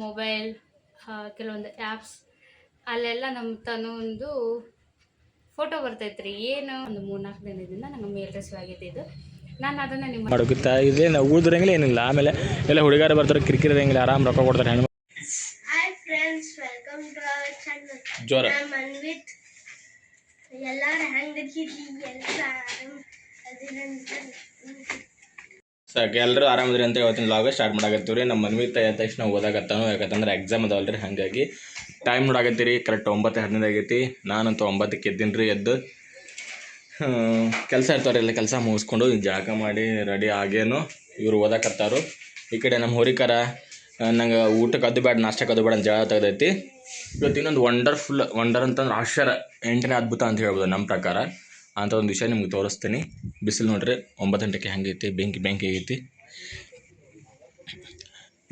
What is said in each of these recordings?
Mobile ಕೆಲವೊಂದು apps ಅಲ್ಲೆಲ್ಲ ನಮ್ಮ ತನ್ನೊಂದು ಫೋಟೋ ಬರ್ತೈತ್ರಿ. ಏನು ಒಂದು 3-4 ದಿನದಿಂದ ನಂಗೆ ಮೇಲ್ ರಿಸೀವ್ ಆಗೈತೆ. ಇದು ನಾನು ಅದನ್ನು ನಿಮ್ಮ ಮಾಡೋಗುತ್ತಾ ಇದೆ. ನಾವು ಉಳಿದ್ರಂಗಿಲ್ಲ ಏನಿಲ್ಲ. ಆಮೇಲೆ ಎಲ್ಲ ಹುಡುಗಾರ ಬರ್ತಾರೆ, ಕಿರಿಕಿರಂಗಿಲ್ಲ, ಆರಾಮ್ ರೊಕ್ಕ ಕೊಡ್ತಾರೆ. ಹೆಣ್ಣು hi friends, welcome to our channel. ಜೋರ ನಾನು ಮನ್ವಿತ್. ಎಲ್ಲರೂ ಹೆಂಗಿದ್ದೀರಿ? ಸಾಕು, ಎಲ್ಲರೂ ಆರಾಮದ್ರಿ ಅಂತ ಇವತ್ತಿನ ಲಾಗ ಸ್ಟಾರ್ಟ್ ಮಾಡಾಕತ್ತೀವಿ ರೀ. ನಮ್ಮ ಮನ್ವಿತ ಎದ್ದ ತಕ್ಷಣ ಓದಾಕತ್ತಾನು. ಯಾಕಂತಂದ್ರೆ ಎಕ್ಸಾಮ್ ಅದಾವಲ್ಲ ರೀ, ಹಾಗಾಗಿ ಟೈಮ್ ನೋಡಾಕತ್ತೀರಿ. ಕರೆಕ್ಟ್ 9:15 ಆಗೈತಿ. ನಾನಂತೂ 9ಕ್ಕೆ ಎದ್ದೀನಿ ರೀ. ಎದ್ದು ಕೆಲಸ ಇರ್ತಾವ್ರಿ, ಎಲ್ಲ ಕೆಲಸ ಮುಗಿಸ್ಕೊಂಡು ಜಳಕ ಮಾಡಿ ರೆಡಿ ಆಗೇನು ಇವ್ರು ಓದಾಕತ್ತಾರು. ಈ ಕಡೆ ನಮ್ಮ ಹೋರಿಕರ ನಂಗೆ ಊಟಕ್ಕೆ ಅದು ಬೇಡ, ನಾಷ್ಟಕ್ಕೆ ಅದು ಬೇಡ ಅಂತ ಜಳ ತೆಗ್ದೈತಿ. ಇವತ್ತು ಇನ್ನೊಂದು ವಂಡರ್ ಅಂತಂದ್ರೆ ಆಶ್ಚರ್ಯ, 8ನೇ ಅದ್ಭುತ ಅಂತ ಹೇಳ್ಬೋದು ನಮ್ಮ ಪ್ರಕಾರ. ಅಂತ ಒಂದು ವಿಷಯ ನಿಮ್ಗೆ ತೋರಿಸ್ತೀನಿ. ಬಿಸಿಲು ನೋಡ್ರಿ 9 ಗಂಟೆಗೆ ಹೆಂಗೈತಿ, ಬೆಂಕಿ ಆಗೈತಿ.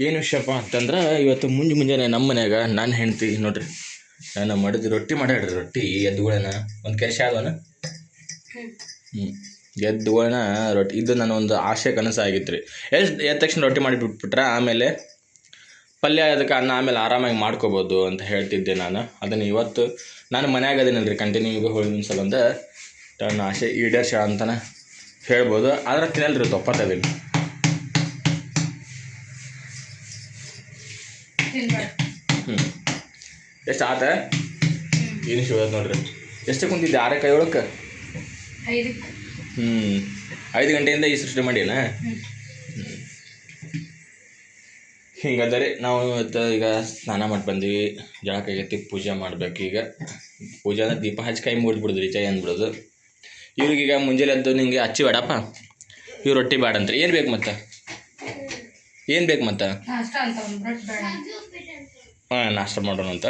ಏನು ವಿಷಯಪ್ಪ ಅಂತಂದ್ರೆ, ಇವತ್ತು ಮುಂಜಾನೆ ನಮ್ಮ ಮನ್ಯಾಗ ನನ್ನ ಹೆಂಡ್ತಿ ನೋಡ್ರಿ, ನಾನು ಮಾಡಿದ ರೊಟ್ಟಿ ಮಾಡ್ಯಾಡ್ರಿ. ರೊಟ್ಟಿ ಎದ್ದುಗಳನ್ನ ಒಂದು ಕೆಲ್ಸ ಆದವನ ಎದ್ದುಗಳನ್ನ ರೊಟ್ಟಿ, ಇದು ನನ್ನ ಒಂದು ಆಸೆ ಕನಸು ಆಗಿತ್ತು ರೀ. ಎದ್ದ ತಕ್ಷಣ ರೊಟ್ಟಿ ಮಾಡಿ ಬಿಟ್ಬಿಟ್ರೆ ಆಮೇಲೆ ಪಲ್ಯ ಅದಕ್ಕೆ ಅನ್ನ ಆಮೇಲೆ ಆರಾಮಾಗಿ ಮಾಡ್ಕೋಬೋದು ಅಂತ ಹೇಳ್ತಿದ್ದೆ ನಾನು. ಅದನ್ನು ಇವತ್ತು ನಾನು ಮನ್ಯಾಗ ಅದೇನಲ್ಲ ರೀ, ಕಂಟಿನ್ಯೂ ಹೋಳಿನ ಸಂಬಂಧ ನನ್ನ ಆಸೆ ಈಡೇರ್ಸ ಅಂತಲೇ ಹೇಳ್ಬೋದು. ಆದ್ರೆ ತಿನ್ನಲ್ರಿ, ತೊಪ್ಪತ್ತದಿಲ್ಲ. ಎಷ್ಟು ಆತ ಏನು ಶಿವದ ನೋಡ್ರಿ. ಎಷ್ಟು ಕುಂತಿದ್ದೆ? 6:07 5 ಗಂಟೆಯಿಂದ ಈ ಸೃಷ್ಟಿ ಮಾಡಿಲ್ಲ. ಹಿಂಗಂದರೆ ನಾವು ಇವತ್ತು ಈಗ ಸ್ನಾನ ಮಾಡಿ ಬಂದೀವಿ, ಜಳಕ ಆಗೈತಿ, ಪೂಜೆ ಮಾಡ್ಬೇಕು. ಈಗ ಪೂಜೆ ಅಂದ್ರೆ ದೀಪ ಹಚ್ಚಿ ಕೈ ಮುಗಿದ್ಬಿಡುದ್ರಿ, ಚೈ ಅಂದ್ಬಿಡೋದು. ಇವ್ರಿಗೀಗ ಮುಂಜಾನೆ ಎದ್ದು ನಿಂಗೆ ಹಚ್ಚಿ ಬೇಡಪ್ಪ, ಇವ್ರು ರೊಟ್ಟಿ ಬೇಡ ಅಂತಾರೆ. ಏನು ಬೇಕು ಮತ್ತೆ? ಹಾಂ, ನಾಷ್ಟ ಮಾಡೋಣ ಅಂತ.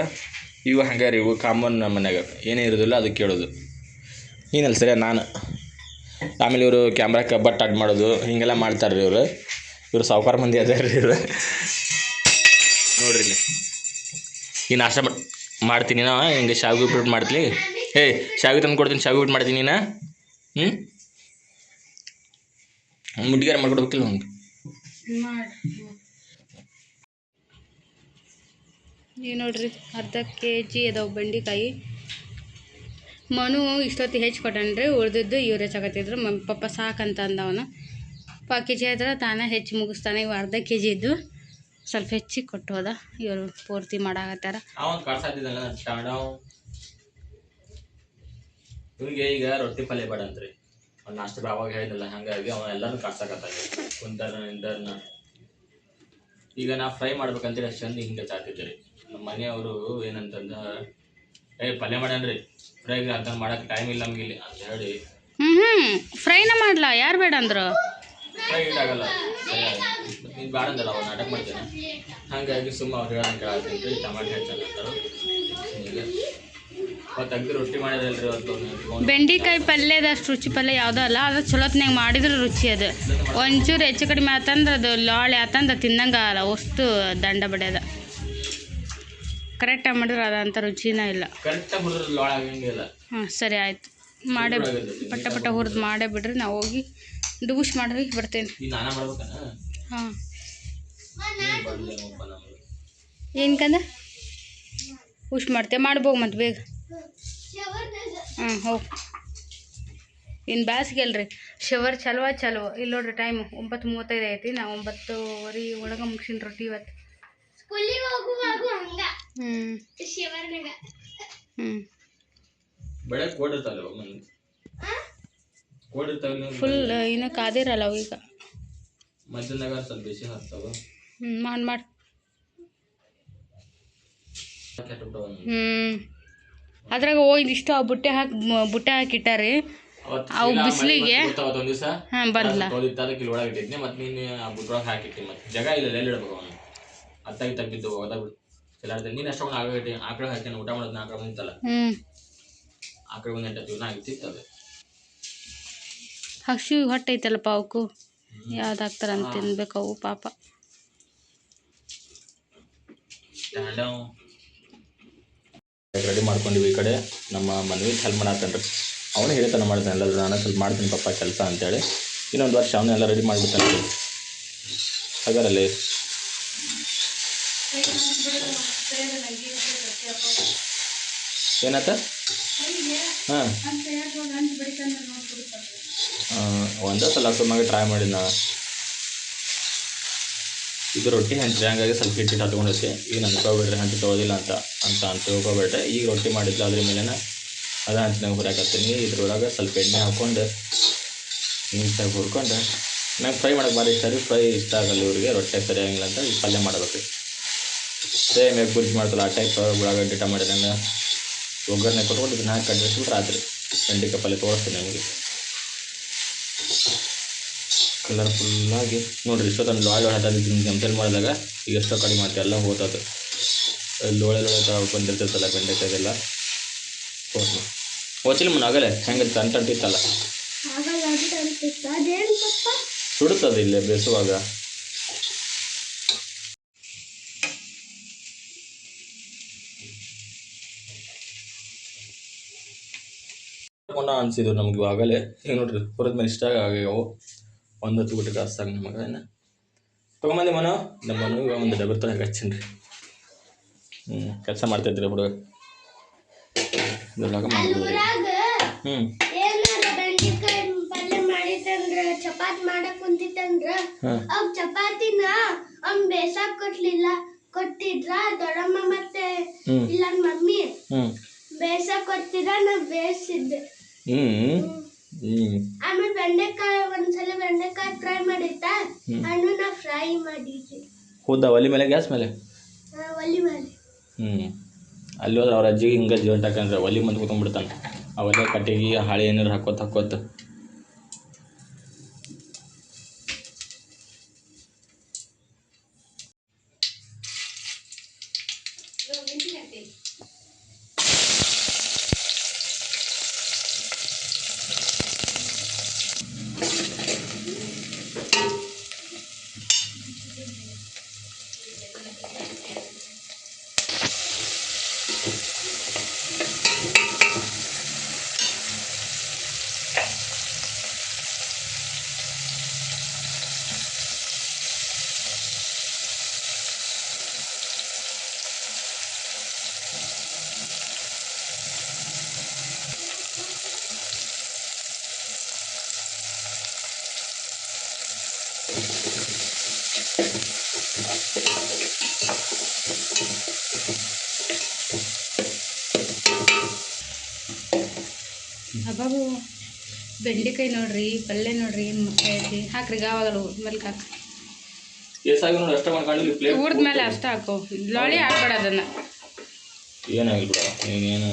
ಇವು ಹಂಗಾರೆ ಇವು ಕಾಮನ್ ನಮ್ಮ ಮನ್ಯಾಗ ಏನೇ ಇರೋದಿಲ್ಲ ಅದು ಕೇಳೋದು. ಏನಲ್ಲ ಸರಿ ನಾನು. ಆಮೇಲೆ ಇವರು ಕ್ಯಾಮ್ರಾಕ್ಕೆ ಬಟ್ ಅಡ್ ಮಾಡೋದು ಹೀಗೆಲ್ಲ ಮಾಡ್ತಾರೆ ರೀ. ಇವರು ಸಾವುಕಾರ ಮಂದಿ ಅದೇ ರೀ ಇವರು. ನೋಡ್ರಿ ಇಲ್ಲಿ ಈ ನಾಷ್ಟ ಮಾಡ್ತೀನಿ ನಾ. ಹಿಂಗೆ ಶಾವಿಗೆ ಉಪ್ಪಿಟ್ಟು ಮಾಡ್ತೀನಿ. ಶಾವಿಗೆ ತಂದು ಕೊಡ್ತೀನಿ, ಶಾವಿಗೆ ಉಪ್ಪಿಟ್ಟು ಮಾಡ್ತೀನಿ ನಾ. ಮುಡ್ಡಿಗಾರ ಮಾಡ್ಕೊಡ್ಬೇಕಿಲ್ಲ ಒಂದು. ಈಗ ನೋಡ್ರಿ, ಅರ್ಧ kg ಅದಾವೆ ಬೆಂಡೆಕಾಯಿ. ಮನು ಇಷ್ಟೊತ್ತಿಗೆ ಹೆಚ್ಚು ಕೊಟ್ಟನ್ರಿ, ಉಳಿದಿದ್ದು ಇವ್ರು ಹೆಚ್ಚಾಕತ್ತಿದ್ರು. ಪಪ್ಪ ಸಾಕಂತ ಅಂದವನು. 1 kg ಆದ್ರೆ ತಾನೇ ಹೆಚ್ಚು ಮುಗಿಸ್ತಾನೆ. ಇವು ಅರ್ಧ kg ಇದ್ದು ಸ್ವಲ್ಪ ಹೆಚ್ಚಿಗೆ ಕೊಟ್ಟು ಹೋದ. ಇವರು ಪೂರ್ತಿ ಮಾಡಾಕತ್ತಾರ. ಇವ್ರಿಗೆ ಈಗ ರೊಟ್ಟಿ ಪಲ್ಯ ಬೇಡ ಅಂತ್ರಿ. ಅವ್ನು ನಾಷ್ಟ ಆವಾಗ ಹೇಳಿದ್ನಲ್ಲ, ಹಾಗಾಗಿ ಅವನು ಎಲ್ಲರೂ ಕಾಡ್ಸಕತ್ತಾಗ ಕುಂತಾರನ್ನ. ಈಗ ನಾ ಫ್ರೈ ಮಾಡ್ಬೇಕಂತೇಳಿ ಅಷ್ಟು ಚಂದ ಹಿಂಗೆ ಚಾತಿದ್ದೆ ರೀ. ನಮ್ಮ ಮನೆಯವರು ಏನಂತಂದ, ಪಲ್ಯ ಮಾಡ್ಯಾನ್ರಿ, ಫ್ರೈ ಅಂತ ಮಾಡಕ್ಕೆ ಟೈಮ್ ಇಲ್ಲ ನಮ್ಗೆ ಇಲ್ಲಿ ಅಂತ ಹೇಳಿ ಫ್ರೈನ ಮಾಡ್ಲಾ, ಯಾರು ಬೇಡ ಅಂದ್ರು. ಫ್ರೈ ಇದಾಗಲ್ಲ, ನೀನು ಬೇಡ ಅಂದಲ್ಲ, ಅವ್ರು ನಾಟಕ ಮಾಡ್ತೇನೆ. ಹಾಗಾಗಿ ಸುಮ್ಮ ಅವ್ರು ಹೇಳೋಣ ಕೇಳತ್ತೀನಿ. ಟಮಾಟೆ ಹೆಚ್ಚಾಗತ್ತಾರು. ಮತ್ತು ಅಗ್ದಿ ರೊಟ್ಟಿ ಮಾಡಿದ್ರಲ್ರಿ ಅವತ್ತು. ಬೆಂಡೆಕಾಯಿ ಪಲ್ಯದಷ್ಟು ರುಚಿ ಪಲ್ಯ ಯಾವುದೋ ಅಲ್ಲ, ಅದು ಚಲೋತ್ನಾಗ ಮಾಡಿದ್ರೆ ರುಚಿ. ಅದು ಒಂಚೂರು ಹೆಚ್ಚು ಕಡಿಮೆ ಆತಂದ್ರೆ ಅದು ಲಾಳೆ ಆತಂದ್ರೆ ತಿನ್ನಂಗೆ ಆಗಲ್ಲ. ಅಷ್ಟು ದಂಡ ಬಡಿಯೋದ. ಕರೆಕ್ಟಾಗಿ ಮಾಡಿದ್ರೆ ಅದಂಥ ರುಚಿನೇ ಇಲ್ಲ. ಹಾಂ, ಸರಿ ಆಯಿತು. ಮಾಡೇ ಪಟ್ಟ ಹುರಿದು ಮಾಡೇ ಬಿಡ್ರಿ. ನಾವು ಹೋಗಿ ಡುಬುಷ್ ಮಾಡಿ ಬರ್ತೇನೆ. ಹಾಂ, ಏನಕಂದ ಹುಷ್ ಮಾಡ್ತೇವೆ, ಮಾಡ್ಬೋಗ ಮತ್ತು ಬೇಗ. ಹೋಗಿ ಇನ್ನು ಬ್ಯಾಸಿಗೆ ಅಲ್ರಿ, ಶವರ್ ಚಲೋ. ಇಲ್ಲಿ ನೋಡ್ರಿ, ಟೈಮು 9:35 ಐತಿ. ನಾವು 9:15 ಒಳಗೆ ಮುಗಿಸಿನ ರೊಟ್ಟಿ ಇವತ್ತು. ಫುಲ್ ಇನ್ನು ಕಾದಿರಲ್ಲ ಅವು ಈಗ. ಮಾಡಿ ಅದ್ರಾಗ ಇದಿಷ್ಟು ಅವು ಬುಟ್ಟೆ ಹಾಕಿಟ್ಟಾರಿ. ಅವು ಬಿಸಿಲಿಗೆ ಹಾಂ ಬಂದ್ಲ. ಜಾಗ ಇಲ್ಲ, ಎಲ್ಲಿ ಇಡ್ಬೇಕು ಅವನು. ಅತ್ತಾಗಿ ತೆಗ್ದಿದ್ದು ನೀನು ಅಷ್ಟೊಂದು ಆಗೈತಿ. ಆಕಳ ಹಾಕ್ಯಾನ, ಊಟ ಮಾಡೋದನ್ನ ಆಕಳ ಬಂದಿತ್ತಲ್ಲ, ಆಕಳ ಒಂದು 8 ಜೀವನ ಆಗಿತ್ತು. ಅದು ಹಸಿ ಹೊಟ್ಟೆ ಐತಲ್ಲಪ್ಪ ಅವಕ್ಕೂ, ಯಾವ್ದು ಹಾಕ್ತಾರಂತ ತಿನ್ಬೇಕು ಅವು ಪಾಪ. ರೆಡಿ ಮಾಡ್ಕೊಂಡಿವಿ. ಈ ಕಡೆ ನಮ್ಮ ಮನ್ವಿ ಹೆಲ್ಪ್ ಮಾಡತ್ತನ್ರಿ. ಅವನು ಹೇಳ್ತಾನೆ ಮಾಡ್ತಾನೆ ಎಲ್ಲರೂ. ನಾನು ಸ್ವಲ್ಪ ಮಾಡ್ತೀನಿ ಪಪ್ಪ ಕೆಲಸ ಅಂತೇಳಿ. ಇನ್ನೊಂದು ವರ್ಷ ಅವನ್ನೆಲ್ಲ ರೆಡಿ ಮಾಡಿಬಿಡ್ತಾನೆ. ಹಾಗಾರಲ್ಲಿ ಏನಾತ ಹಾಂ ಒಂದೇ ಸಲ ಸುಮ್ಮಾಗಿ ಟ್ರೈ ಮಾಡಿದ ನಾ ಇದು ರೊಟ್ಟಿ ಹಂಚ್ರಿ ಹಂಗಾಗಿ ಸ್ವಲ್ಪ ಹಿಟ್ಟು ಹತ್ಕೊಂಡೈತಿ ಈಗ ಅನ್ಕೋಬೇಡ್ರಿ ಹಂಚಿ ತೊಗೊಳೋದಿಲ್ಲ ಅಂತ ತಿಳ್ಕೊಬೇಡ್ರಿ ಈಗ ರೊಟ್ಟಿ ಮಾಡಿದ್ಲು ಅದ್ರ ಮೇಲೆ ಅದ ಹಂಚಿನಾಗ ಹುರಿಯಾಕತ್ತೀನಿ ಇದ್ರೊಳಗೆ ಸ್ವಲ್ಪ ಎಣ್ಣೆ ಹಾಕ್ಕೊಂಡು ನೀಟಾಗಿ ಹುರ್ಕೊಂಡು ನಂಗೆ ಫ್ರೈ ಮಾಡೋಕೆ ಭಾರಿ ಇಷ್ಟ ರೀ ಫ್ರೈ ಇಷ್ಟ ಆಗಲ್ಲ ಇವ್ರಿಗೆ ರೊಟ್ಟೆ ಸರಿಯಾಗಿಲ್ಲ ಅಂತ ಈಗ ಪಲ್ಯ ಮಾಡಬೇಕು ಸೇಮ್ ಎಗ್ ಬುರ್ಜಿ ಮಾಡ್ತಲ್ಲ ಆ ಟೈಪ್ ಉಳ್ಳಾಗಡ್ಡಿ ಟಮಾಟೆ ಹಣ್ಣು ಒಗ್ಗರಣೆ ಕೊಟ್ಕೊಂಡು ಇದನ್ನ ಹಾಕಿ ಕಟ್ಟಿಸ್ಬಿಟ್ರೆ ರಾತ್ರಿ ಬೆಂಡೆಕಾಯಿ ಪಲ್ಯ ತೋರಿಸ್ತೀನಿ ನಿಮಗೆ ಕಲರ್ಫುಲ್ಲಾಗಿ ನೋಡಿರಿ ಇಷ್ಟೊತ್ತೊಂದು ಲೋಳೆ ಹತ್ತಿದ್ದೀನಿ ಕಂಪೇರ್ ಮಾಡಿದಾಗ ಈಗ ಎಷ್ಟೋ ಕಡಿಮೆ ಮಾಡ್ತೀವಿ ಎಲ್ಲ ಹೋತದು ಲೋಳೆ ಬಂದಿರ್ತೈತಲ್ಲ ಬೆಂಡೆಕಾಯಿಗೆಲ್ಲ ತೋರಿಸಿ ಓಚಿಲ್ಲ ಮುನ್ನ ಆಗಲೇ ಹೆಂಗೆ ತಂಟಿತ್ತಲ್ಲ ಸುಡುತ್ತದೆ ಇಲ್ಲೇ ಬೇಸುವಾಗ ಅನಿಸಿದ್ರು ನಮ್ಗೆ ಇವಾಗಲೇ ಈಗ ನೋಡ್ರಿ ಹುರಿದ ಮೇಲೆ ಇಷ್ಟ ಆಗ್ಯಾವು ಒಂದು ಹೊತ್ತು ಊಟಕ್ಕೆ ಹಸ್ತಾಗ ನಮಗೆ ಏನು ತೊಗೊಂಬಂದಿ ಮನೋ ನಮ್ಮ ಮನು ಇವಾಗ ಒಂದು ಡಬ್ಬರ್ ತನಕ ಹಚ್ಚೀನಿ ರೀ ಕೆಲಸ ಮಾಡ್ತಾಯಿದ್ರಿ ಹುಡುಗ ಇದ್ರೊಳಗೆ ಮಾಡ್ಬೋದು ಚಪಾತಿ ಮಾಡಕ್ ಕುಂತಿತ್ತಂದ್ರ ಅವ್ ಚಪಾತಿನ ಅವ್ನ್ ಬೇಸಾಕ್ ಕೊಟ್ಟಿದ್ರ ದೊಡ್ಡಮ್ಮ ಮತ್ತೆ ಇಲ್ಲ ಮಮ್ಮಿ ಬೇಸಾಕ್ ಕೊಟ್ಟಿದ್ರ ನಾ ಬೇಯಿಸಿದ್ದೆ ಆಮೇಲೆ ಬೆಂಡೆಕಾಯಿ ಒಂದ್ಸಲ ಬೆಂಡೆಕಾಯಿ ಫ್ರೈ ಮಾಡಿತ್ತ ಹಣ್ಣು ನಾ ಫ್ರೈ ಮಾಡಿದ್ವಿ ಹೌದಾ ಒಲಿ ಮೇಲೆ ಗ್ಯಾಸ್ ಮೇಲೆ ಒಲಿ ಮೇಲೆ ಅಲ್ಲಿ ಹೋದ್ರೆ ಅವ್ರ ಅಜ್ಜಿಗೆ ಹಿಂಗೆ ಜೀವನ ಹಾಕಂದ್ರೆ ಒಲಿ ಮುಂದೆ ಕೂತ್ಕೊಂಡ್ಬಿಡ್ತಾನೆ ಆ ಒಲೆ ಕಟ್ಟಿಗೆ ಹಾಳೆ ಏನಾರು ಹಾಕೋತ ಅಬ್ಬಾಬು ಬೆಂಡೆಕಾಯಿ ನೋಡ್ರಿ ಪಲ್ಯ ನೋಡ್ರಿ ಏನು ಮಸ್ತ್ ಐತಿ ಹಾಕ್ರಿ ಗಾವಾಗಲ್ಲ ಮೆಲ್ಕ್ ಹಾಕಿ ಊಟದ ಮೇಲೆ ಅಷ್ಟೇ ಹಾಕು ಲೋಳಿ ಹಾಕ್ಬೇಡ ಅದನ್ನ ಏನಾಗಿಲ್ಲ ಬಿಡ ಈಗೇನು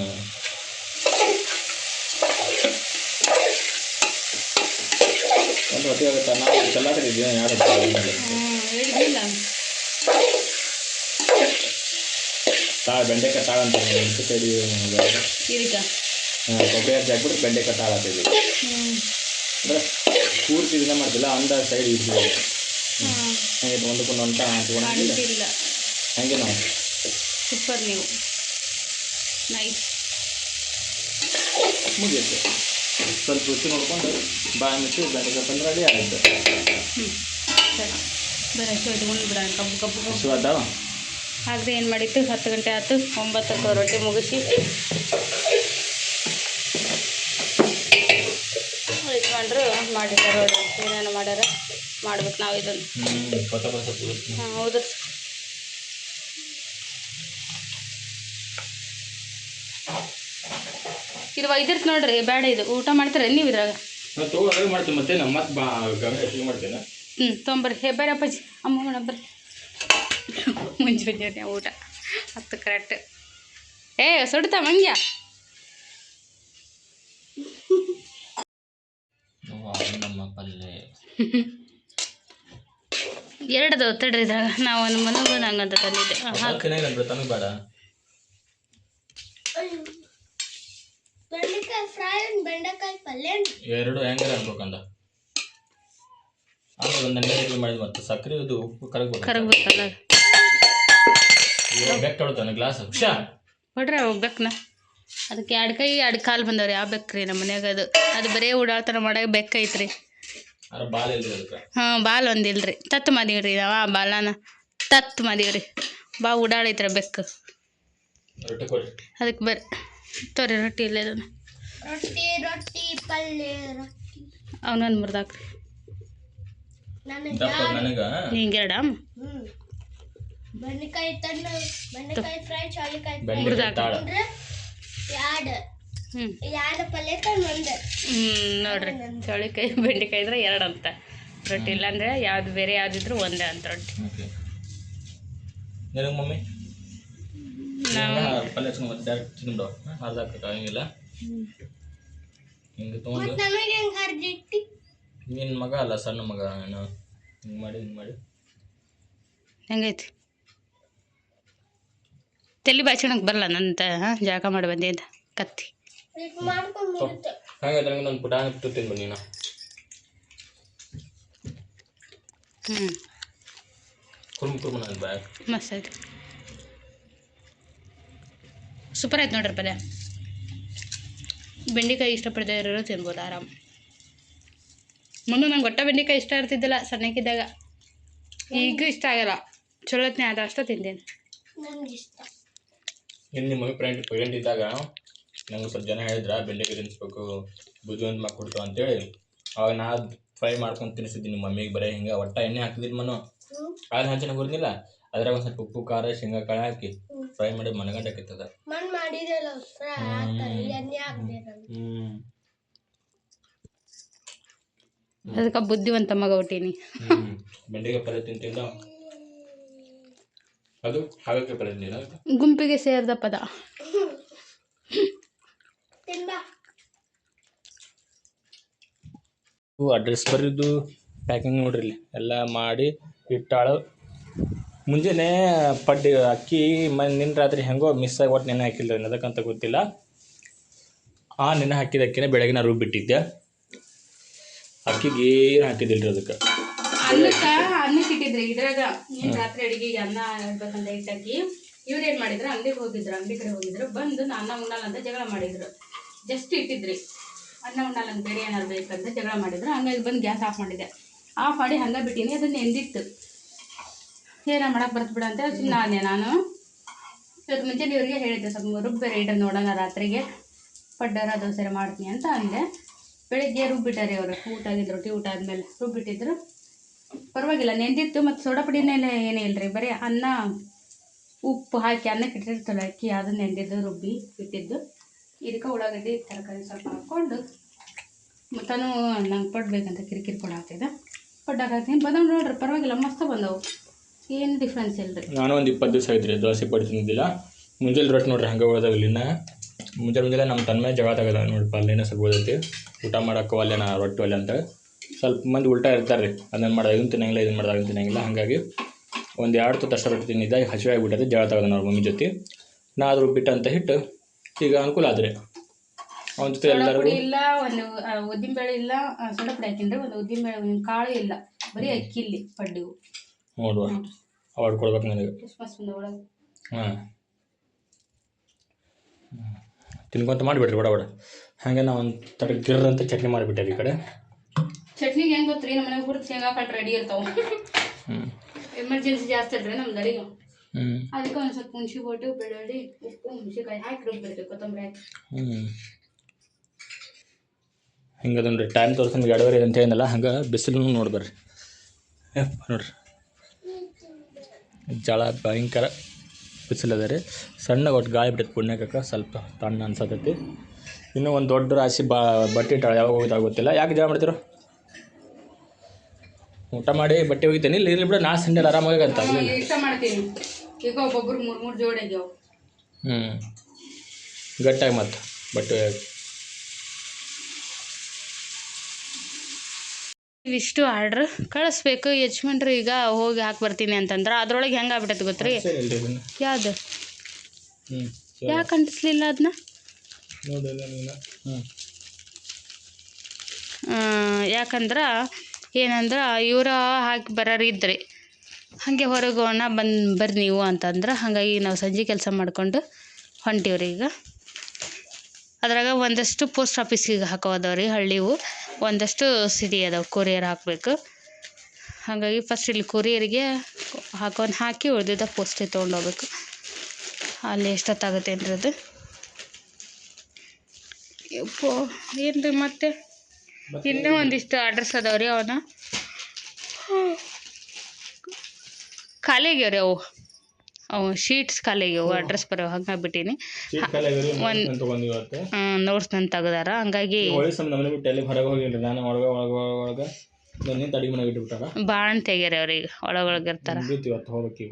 ಒಂದು ಹೊಟ್ಟೆ ಆಗುತ್ತಾ ನಾವು ಚೆಲ್ಲಾಕತ್ತಿದ್ವಿ ಯಾರು ಹೇಳಿದ್ದಿಲ್ಲ ತಾಳು ಬೆಂಡೆಕಾಯಿ ತಾಳು ಅಂತ ಇದಕ್ಕೆ ಕೊಬ್ಬರಿ ಹಚ್ಚಿ ಹಾಕ್ಬಿಟ್ಟು ಬೆಂಡೆಕಾಯಿ ತಾಳು ಹಾಕ್ತಿದ್ವಿ ಅಂದರೆ ಪೂರ್ತಿ ಇದನ್ನ ಮಾಡ್ತಿಲ್ಲ ಅಂದ ಸೈಡ್ ಇರ್ತೀವಿ ಹಂಗೆ ಒಂದಕ್ಕೊಂದು ಅಂತ ಅಂಟಿಲ್ಲ ಹಂಗೆ ನಾವು ಸೂಪರ್ ನೀವು ನೈಸ್ ಮುಗಿಯುತ್ತೆ ಸ್ವಲ್ಪ ರುಚಿ ನೋಡ್ಕೊಂಡು ಬಾಯಿ ಮುಚ್ಚಿ ಬೆಂಡೆಕಾಯಿ ಪಲ್ಯ ರೆಡಿ ಆಗುತ್ತೆ ಸರಿ ಬರೀ ಇಟ್ಕೊಂಡು ಬಿಡ ಕಬ್ಬು ಕಬ್ಬು ಹಸು ಅದಾವ ಆದರೆ ಏನು ಮಾಡಿತ್ತು 10 ಗಂಟೆ ಆಯ್ತು 9ಕ್ಕೆ ರೊಟ್ಟಿ ಮುಗಿಸಿ ಇಟ್ಕೊಂಡ್ರು ಮಾಡಿದ್ದಾರೆ ನೋಡಿ ಏನೇನು ಮಾಡ್ಯಾರ ಮಾಡ್ಬೇಕು ನಾವು ಇದನ್ನು ಹಾಂ ಹೌದು ಇದು ಒಯ್ದಿರ್ತು ನೋಡ್ರಿ ಬೇಡ ಇದು ಊಟ ಮಾಡ್ತಾರೆ ನೀವು ಇದ್ರಾಗ ಮಾಡ್ತೀನಿ ಮತ್ತೆ ಮತ್ತೆ ಮಾಡ್ತೇನೆ ತೊಂಬರ್ರಿ ಹೇ ಬೇರೆ ಅಪ್ಪಾಜಿ ಅಮ್ಮ ಬರ್ರಿ ಮುಂಜಾನೆ ಊಟ 10 ಕರೆಕ್ಟ್ ಏ ಸುಡ್ತಾ ಮಂಗ್ಯ ಎರಡದು ಒತ್ತಡ್ರಿ ಇದ್ರಾಗ ನಾವು ಒಂದು ಮನೆಗೂ ನಂಗಂತ ತಂದಿದ್ದೆ ಬೇಡ ಬೆಂಡೆಕಾಯಿ ಫ್ರೈ ಬೆಂಡೆಕಾಯಿ ಪಲ್ಯ ಎರಡು ಹೆಂಗಾರ ಅನ್ಬೇಕಂದ ಆಮೇಲೆ ಒಂದು ನೀರು ಮಾಡಿದ್ ಮತ್ತೆ ಸಕ್ಕರೆ ಇದು ಉಪ್ಪು ಕರಗ್ಬೇಕಲ್ಲ ಬೆಕ್ಕ ಹೊಡ್ತಾನೆ ಗ್ಲಾಸ್ ಹುಷಾ ಹೊಡ್ರಿ ಬೆಕ್ಕನ ಅದಕ್ಕೆ 2 ಕೈ 2 ಕಾಲು ಬಂದವ್ರಿ ಯಾವ ಬೆಕ್ಕ್ರಿ ನಮ್ಮ ಮನ್ಯಾಗ ಅದು ಬರೀ ಓಡಾಡ್ತಾನೆ ಮಾಡಾಗ ಬೆಕ್ಕ ಐತ್ರಿ ಹಾಂ ಬಾಲ್ ಒಂದಿಲ್ರಿ ತತ್ತು ಮದೀವ್ರಿ ನಾವು ಆ ಬಾಲನ ತತ್ತು ಮದೀವ್ರಿ ಬಾ ಓಡಾಡೈತ್ರ ಬೆಕ್ಕು ರೊಟ್ಟಿ ಕೊಡ್ರಿ. ಅದಕ್ಕೆ ಬರ್ರಿ ತೋರಿ ರೊಟ್ಟಿ ಇಲ್ಲೇ ಅದನ್ನು ರೊಟ್ಟಿ ರೊಟ್ಟಿ ಪಲ್ಯ ರೊಟ್ಟಿ ಅವನೊಂದು ಮುರ್ದಾಕ್ರಿ ನನಗೆ ನನಗೆ ಹಿಂಗೆ ಎರಡ ಬೆಂಡೆಕಾಯಿ ತಣ್ಣ ಬೆಂಡೆಕಾಯಿ ಫ್ರೈ ಚೌಳಿಕಾಯಿ ಫ್ರೈ ಬೆಂಡೆಕಾಯಿ ತಾಳ ಅಂದ್ರೆ ಎರಡು ಪಲ್ಯ ತಂದು ಒಂದು ನೋಡ್ರಿ ಚೌಳಿಕಾಯಿ ಬೆಂಡೆಕಾಯಿ ಇದ್ರೆ ಎರಡು ಅಂತ ರೊಟ್ಟಿ ಇಲ್ಲಾಂದ್ರೆ ಯಾವ್ದು ಬೇರೆ ಯಾವುದಿದ್ರು ಒಂದೇ ಅಂತ ರೊಟ್ಟಿ. ಓಕೆ ನಿನಗೆ ಮಮ್ಮಿ ಪಲ್ಯ ಹಚ್ಕೊಂಡು ಮತ್ತೆ ಡೈರೆಕ್ಟ್ ತಿಂದು ಅರ್ಧಾಕಿಲ್ಲ ಹಿಂಗೆ ತೊಗೊಂಡು ನಮಗೆ ಹೆಂಗೆ ಹರಿದಿಟ್ಟಿ ನಿನ್ನ ಮಗ ಅಲ್ಲ ಸಣ್ಣ ಮಗ ನಾನು ಹಿಂಗೆ ಮಾಡಿ ಹೆಂಗೈತಿ ತಲೆ ಬಾಚ್ಕೊಳಕ್ಕೆ ಬರಲ್ಲ ನಂತ ಜಾಗ ಮಾಡಿ ಬಂದಿದ್ದ ಕತ್ತಿ ಮಾಡ್ಕೊಂಡು ಮುಗಿತು ಹಾಗಾದ್ರೆ ನನಗೆ ಒಂದು ಪುಟಾಣಿ ಬಿಟ್ಟು ತಿನ್ಬ ನೀನು. ಕುರುಮ್ ನನಗೆ ಬಾಯ್ ಮಸ್ತ್ ಆಯ್ತು ಸೂಪರ್ ಆಯ್ತು ನೋಡ್ರಿ ಪಲ್ಯ. ಬೆಂಡೆಕಾಯಿ ಇಷ್ಟಪಡದೇ ಇರೋರು ತಿನ್ಬೋದು ಆರಾಮ್. ಮೊನ್ನೆ ನಂಗೆ ಒಟ್ಟ ಬೆಂಡೆಕಾಯಿ ಇಷ್ಟ ಇರ್ತಿದ್ದಿಲ್ಲ ಸಣ್ಣಕ್ಕಿದ್ದಾಗ, ಈಗ ಇಷ್ಟ ಆಗಲ್ಲ. ಚಲೋತ್ನೇ ಆದ ಅಷ್ಟ ತಿಂದೇನೆ. ನನಗೆ ಇಷ್ಟ. ಇನ್ನು ನಿಮ್ಮ ಮಮ್ಮಿ ಪ್ರೆಗ್ನೆಂಟ್ ಇದ್ದಾಗ ನಂಗೆ ಸ್ವಲ್ಪ ಜನ ಹೇಳಿದ್ರ ಬೆಂಡೆಕಾಯಿ ತಿನ್ನಿಸ್ಬೇಕು ಬುದ್ಧಿವಂತ ಮಕ್ಕ ಕೊಡ್ತಾವ ಅಂತೇಳಿ ಅವಾಗ ನಾ ಫ್ರೈ ಮಾಡ್ಕೊಂಡು ತಿನ್ನಿಸಿದ್ದೀನಿ ನಿಮ್ಮ ಮಮ್ಮಿಗೆ. ಬರೀ ಹಿಂಗೆ ಒಟ್ಟ ಎಣ್ಣೆ ಹಾಕಿದಿಲ್ಲ ಮನು ಕಾಳು ಹಂಚನ ಬರೋದಿಲ್ಲ, ಅದ್ರಾಗ ಒಂದು ಸ್ವಲ್ಪ ಉಪ್ಪು ಖಾರ ಶೇಂಗಾ ಕಾಳು ಹಾಕಿ ಫ್ರೈ ಮಾಡಿ ಮನಗಂಡ ಹಾಕಿತ್ತದ ಮಣ್ಣು ಮಾಡಿದೆಲ್ಲ ಫ್ರೈ ಹಾಕಿ ಎಣ್ಣೆ ಹಾಕ್ದೆ ಅದಕ್ಕೆ ಬುದ್ಧಿವಂತ ಮಗ ಹುಟ್ಟೀನಿ. ಬೆಂಡೆಕಾಯಿ ಪಲ್ಯ ತಿಂತಿಲ್ಲ, ಅದು ಹಾಗಕ್ಕೆ ಪಲ್ಯ ತಿಂದಿಲ್ಲ. ಗುಂಪಿಗೆ ಸೇರಿದ ಪದ. ತಿನ್ಬಾ ಅಡ್ರೆಸ್ ಬರೆದು ಪ್ಯಾಕಿಂಗ್ ನೋಡ್ರಿ ಇಲ್ಲಿ ಎಲ್ಲ ಮಾಡಿ ಇಟ್ಟಾಳು. ಮುಂಜಾನೆ ಪಡ್ಡಿ ಅಕ್ಕಿ ನಿನ್ನ ರಾತ್ರಿ ಹೆಂಗೋ ಮಿಸ್ ಆಗಿ ಒಟ್ಟು ನೆನೆ ಹಾಕಿಲ್ಲ ಅದಕ್ಕಂತ ಗೊತ್ತಿಲ್ಲ. ಆ ನೆನೆ ಹಾಕಿದ ಅಕ್ಕಿನೇ ಬೆಳಗ್ಗೆ ನಾ ರುಬ್ಬಿಟ್ಟಿದ್ದೆ. ಅಕ್ಕಿಗೆ ಏನು ಹಾಕಿದ್ದಿಲ್ಲ ರೀ ಅದಕ್ಕೆ. ಅನ್ನಕ್ಕೆ ಇಟ್ಟಿದ್ರಿ ಇದ್ರಾಗ ಏನು ರಾತ್ರಿ ಅಡಿಗೆಗೆ ಅನ್ನ ಇಡ್ಬೇಕಂತ ಇಟ್ಟಾಕಿ ಇವ್ರು ಏನು ಮಾಡಿದ್ರು, ಅಂಗಡಿಗೆ ಹೋಗಿದ್ರು, ಅಂಗಡಿ ಕಡೆ ಹೋಗಿದ್ರು, ಬಂದು ಅನ್ನ ಉಣ್ಣಲ್ಲ ಅಂತ ಜಗಳ ಮಾಡಿದ್ರು. ಜಸ್ಟ್ ಇಟ್ಟಿದ್ರಿ ಅನ್ನ ಉಣ್ಣಲ್ಲ ಅಂತ ಬೇರೆ ಏನಾದ್ರು ಬೇಕಂತ ಜಗಳ ಮಾಡಿದ್ರು. ಹಂಗಾಗಿ ಬಂದು ಗ್ಯಾಸ್ ಆಫ್ ಮಾಡಿದೆ. ಆಫ್ ಮಾಡಿ ಹಂಗೆ ಬಿಟ್ಟಿನಿ. ಅದನ್ನ ನೆಂದಿತ್ತು. ಏನೋ ಮಾಡಕ್ಕೆ ಬರ್ತು ಬಿಡ ಅಂತ ಸುಮ್ಮನೆ ಆದೆ ನಾನು. ಇವತ್ತು ಮುಂಚೆನೇ ಇವ್ರಿಗೆ ಹೇಳಿದ್ದೆ ಸ್ವಲ್ಪ ರುಬ್ಬೇರೆ ಇಡ ನೋಡೋಣ ರಾತ್ರಿಗೆ ಪಡ್ಡರ ದೋಸೆ ಮಾಡ್ತೀನಿ ಅಂತ ಅಂದೆ. ಬೆಳಿಗ್ಗೆ ರುಬ್ಬಿಟ್ಟಾರೆ ಅವರು. ಊಟ ಆಗಿದ್ರು, ರೊಟ್ಟಿ ಊಟ ಆದಮೇಲೆ ರುಬ್ಬಿಟ್ಟಿದ್ರು. ಪರವಾಗಿಲ್ಲ ನೆಂದಿತ್ತು. ಮತ್ತು ಸೋಡಾ ಪುಡಿನೆಲ್ಲ ಏನೇ ಇಲ್ಲರಿ, ಬರೀ ಅನ್ನ ಉಪ್ಪು ಹಾಕಿ ಅನ್ನಕ್ಕೆ ಇಟ್ಟಿರ್ತಲ್ಲ ಅಕ್ಕಿ ಅದನ್ನ ನೆಂದಿದ್ದು ರುಬ್ಬಿ ಇಟ್ಟಿದ್ದು. ಇದಕ್ಕೆ ಉಳ್ಳಾಗಡ್ಡಿ ತರಕಾರಿ ಸ್ವಲ್ಪ ಹಾಕ್ಕೊಂಡು ಮತ್ತನು ನಂಗೆ ಪಡ್ಬೇಕಂತ ಕಿರಿಕಿರಿ ಕೊಡಾಗ್ತಿದ್ದೆ. ಪಡ್ಡಾಕತ್ತೀನಿ ಬಂದವು ನೋಡ್ರಿ, ಪರವಾಗಿಲ್ಲ ಮಸ್ತ್ ಬಂದವು, ಏನು ಡಿಫ್ರೆನ್ಸ್ ಇಲ್ಲರಿ. ನಾನು ಒಂದು 20 ದಿವಸ ಆಯ್ತು ರೀ ದೋಸೆ ಪಡಿ ತಿಂದಿದ್ದಿಲ್ಲ. ಮುಂಜಾನೆ ರೊಟ್ಟಿ ನೋಡ್ರಿ ಹಂಗೆ ಉಳ್ದಾವಿಲ್ಲ. ಇನ್ನು ಮುಂಜಾನೆ ನಮ್ಮ ತನ್ನ ಮೇಲೆ ಜಗಳ ತಗದ ನೋಡ್ರಿ, ಅಲ್ಲೇನೋ ಸ್ವಲ್ಪ ಓದೈತಿ ಊಟ ಮಾಡೋಕ್ಕೂ ಅಲ್ಲೇನ ರೊಟ್ಟಿ ಒಲೆ ಅಂತ ಸ್ವಲ್ಪ ಮಂದಿ ಉಲ್ಟಾ ಇರ್ತಾರೆ ರೀ. ಅದನ್ನು ಮಾಡೋದು ಇದನ್ನು ತಿನ್ನಂಗಿಲ್ಲ, ಇದನ್ನು ಮಾಡೋದು ಅದನ್ನು ತಿನ್ನಂಗಿಲ್ಲ. ಹಾಗಾಗಿ ಒಂದು 2 ತುತ್ತು ಅಷ್ಟು ರೊಟ್ಟಿ ತಿಂದಿದ್ದ ಹಸಿವೆ ಆಗಿಬಿಟ್ಟೈತೆ. ಜಗಳ ತಗದ ಅವ್ರ ಮಮ್ಮಿ ಜೊತೆ. ನಾ ಆದ್ರೂ ಬಿಟ್ಟಂತ ಹಿಟ್ಟು ಈಗ ಅನುಕೂಲ ಆದ್ರಿ. ಅವನ ಜೊತೆ ಎಲ್ಲರೂ ಇಲ್ಲ, ಒಂದು ಉದ್ದಿನಬೇಳೆ ಇಲ್ಲ, ಸೋಡಾ ಪುಡಿ ಹಾಕಿನ್ರಿ, ಒಂದು ಉದ್ದಿನಬೇಳೆ ಒಂದು ಕಾಳು ಇಲ್ಲ, ಬರೀ ಅಕ್ಕಿ ಇಲ್ಲಿ ಪಡ್ಡಿವು ನೋಡುವ ಅವಾರ್ಡ್ ಕೊಡ್ಬೇಕು ನನಗೆ. ಕ್ರಿಸ್ಮಸ್ ಬಂದ ಒಳಗೆ ಹಾಂ ತಿನ್ಕೊಂತ ಮಾಡಿಬಿಡ್ರಿ ಬಡ ಬಡ. ಹಾಗೆ ನಾವು ಒಂದು ತಡ ಗಿರ್ರ ಅಂತ ಚಟ್ನಿ ಮಾಡಿಬಿಟ್ಟೆ ಈ ಕಡೆ. ಚಟ್ನಿಗೆ ಹೆಂಗೆ ಗೊತ್ತ್ರಿ, ನಮ್ಮ ಮನೆಗೆ ಹುರಿದು ಶೇಂಗಾ ಕಾಳು ರೆಡಿ ಇರ್ತಾವೆ. ಎಮರ್ಜೆನ್ಸಿ ಜಾಸ್ತಿ ಅಲ್ರಿ ನಮ್ದು ಅಡಿಗೆ. ಅದಕ್ಕೆ ಒಂದು ಸ್ವಲ್ಪ ಹುಣಸೆ ಬೋಟು, ಬೆಳ್ಳುಳ್ಳಿ, ಉಪ್ಪು, ಹುಣಸೆಕಾಯಿ ಹಾಕಿ ರುಬ್ಬಿಡ್ತೀವಿ, ಕೊತ್ತಂಬರಿ ಹಾಕಿ. ಹಿಂಗೆ ಅದನ್ನು ಟೈಮ್ ತೋರಿಸ್ ನಿಮ್ಗೆ 2:30 ಅಂತ ಹೇಳಿದ್ನಲ್ಲ, ಹಂಗೆ ಬಿಸಿಲು ನೋಡ್ಬರ್ರಿ. ನೋಡ್ರಿ ಜಳ ಭಯಂಕರ ಬಿಸಿಲು ಅದ ರೀ. ಸಣ್ಣ ಒಟ್ಟು ಗಾಳಿ ಬಿಟ್ಟೈತೆ ಪುಣ್ಯಕ್ಕೆ, ಸ್ವಲ್ಪ ತಣ್ಣ ಅನ್ಸತೈತಿ. ಇನ್ನೂ ಒಂದು ದೊಡ್ಡ ರಾಶಿ ಬಟ್ಟೆ ಇಟ್ಟಾಳೆ, ಯಾವಾಗ ಹೋಗಿದ್ದು ಗೊತ್ತಿಲ್ಲ. ಯಾಕೆ ಜಳ ಮಾಡ್ತಿರೋ? ಊಟ ಮಾಡಿ ಬಟ್ಟೆ ಹೋಗಿದ್ದೇನೆ. ಇಲ್ಲಿ ಇರಲಿ ಬಿಡ, ನಾ ಸಂಡೇಲಿ ಆರಾಮಾಗಿ ಅಂತ ಇಷ್ಟ ಮಾಡ್ತೀನಿ. ಈಗ ಒಬ್ಬೊಬ್ರು 3 ಜೋಡಿ ಆಗ್ಯಾವ. ಗಟ್ಟಾಗಿ ಮತ್ತು ಬಟ್ಟೆ ಇವಿಷ್ಟು ಆರ್ಡ್ರ್ ಕಳಿಸ್ಬೇಕು. ಯಜಮಾನ್ರು ಈಗ ಹೋಗಿ ಹಾಕಿ ಬರ್ತೀನಿ ಅಂತಂದ್ರೆ ಅದ್ರೊಳಗೆ ಹೆಂಗೆ ಆಗ್ಬಿಟ್ಟೈತೆ ಗೊತ್ತ್ರಿ? ಯಾವ್ದು ಯಾಕೆ ಅಂಟಿಸ್ಲಿಲ್ಲ ಅದನ್ನ? ಯಾಕಂದ್ರೆ ಏನಂದ್ರೆ ಇವರ ಹಾಕಿ ಬರೋರು ಇದ್ರಿ, ಹಾಗೆ ಹೊರಗೋಣ ಬರ್ರಿ ನೀವು ಅಂತಂದ್ರೆ, ಹಾಗಾಗಿ ನಾವು ಸಂಜೆ ಕೆಲಸ ಮಾಡ್ಕೊಂಡು ಹೊಂಟೀವ್ರಿ. ಈಗ ಅದ್ರಾಗ ಒಂದಷ್ಟು ಪೋಸ್ಟ್ ಆಫೀಸಿಗೆ ಹಾಕೋದವ್ರಿ ಹಳ್ಳಿವು, ಒಂದಷ್ಟು ಸಿಟಿ ಅದಾವೆ ಕೊರಿಯರ್ ಹಾಕಬೇಕು. ಹಾಗಾಗಿ ಫಸ್ಟ್ ಇಲ್ಲಿ ಕೊರಿಯರಿಗೆ ಹಾಕಿ ಉಳಿದಿದ್ದ ಪೋಸ್ಟಿಗೆ ತೊಗೊಂಡೋಗ್ಬೇಕು. ಅಲ್ಲಿ ಎಷ್ಟೊತ್ತಾಗುತ್ತೆ ಏನ್ರಿ ಅದು. ಯಪ್ಪೋ ಏನು ರೀ ಮತ್ತೆ ಇನ್ನೂ ಒಂದಿಷ್ಟು ಆರ್ಡ್ರಸ್ ಅದಾವ್ರಿ. ಅವನ್ನ ಖಾಲಿ ಆಗ್ಯಾವ್ರಿ ಅವು ಶೀಟ್ಸ್ ಖಾಲಿ ಆಗ್ಯಾವು, ಅಡ್ರೆಸ್ ಬರೋ ಹಂಗೆ ಬಿಟ್ಟೀನಿ. ನೋಟ್ಸ್ ನನ್ನ ತೆಗ್ದಾರ. ಹಂಗಾಗಿ ಬಾಣ್ ತೆಗ್ಯಾರ ಅವ್ರಿಗೆ ಒಳಗೊಳಗೆ ಇರ್ತಾರ.